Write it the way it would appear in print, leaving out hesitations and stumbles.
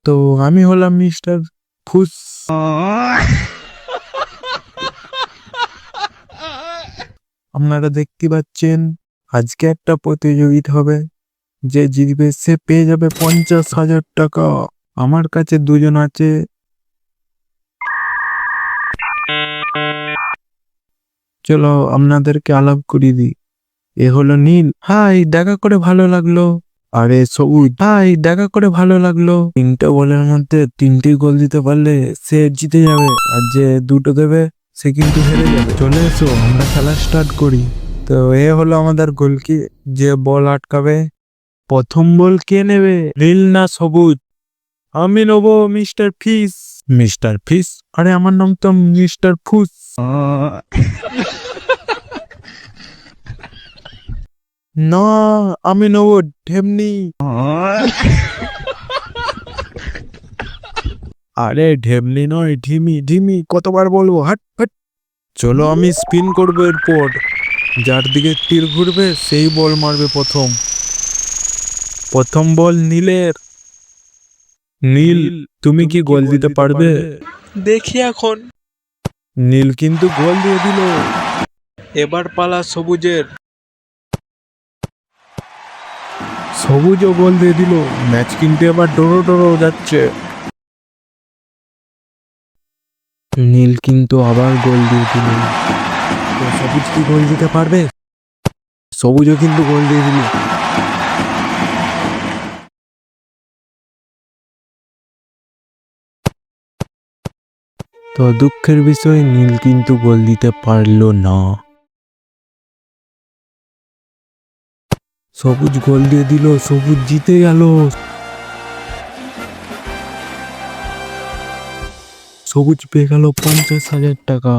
তো আমি হলাম মিস্টার ফুস। আপনারা দেখতে পাচ্ছেন আজকে একটা প্রতিযোগিতা হবে, যে জিতবে সে পেয়ে যাবে 50,000 টাকা। আমার কাছে দুজন আছে, চলো আপনাদেরকে আলাপ করিয়ে দিই। এ হলো নীল। হাই, দেখা করে ভালো লাগলো। আরে সবুজ, হাই, দেখা করে ভালো লাগলো। তিনটে বলের মধ্যে তিনটি গোল দিতে পারলে সে জিতে যাবে, আর যে দুটো দেবে সে কিন্তু হেরে যাবে। চলে এসো, আমরা খেলা স্টার্ট করি। তো এ হলো আমাদের গোলকি, যে বল আটকাবে। প্রথম বল কে নেবে, নীল না সবুজ? আমি নেবো মিস্টার ফিস। মিস্টার ফিস? আরে আমার নাম তো মিস্টার ফুস। না, আমি নেবো ঢেমনি। আরে ঢেমনি নয়, ঢিমি ঢিমি, কতবার বলবো, হাট হাট। চলো আমি স্পিন করবো, এরপর যার দিকে তীর ঘুরবে সেই বল মারবে প্রথম। প্রথম বল নীলের। নীল, তুমি কি গোল দিতে পারবে? দেখি এখন। নীল কিন্তু গোল দিয়ে দিল। এবার পালা সবুজের। সবুজও গোল দিয়ে দিল। ম্যাচ কিন্তু এবার ডোরো ডোরো যাচ্ছে। নীল কিন্তু আবার গোল দিয়ে দিল। তো সবুজ কি গোল দিতে পারবে? সবুজও কিন্তু গোল দিয়ে দিল। তো দুঃখের বিষয়, নীল কিন্তু গোল দিতে পারলো না। সবুজ গোল দিয়ে দিল, সবুজ জিতে গেল। সবুজ পেয়ে গেল 50,000 টাকা।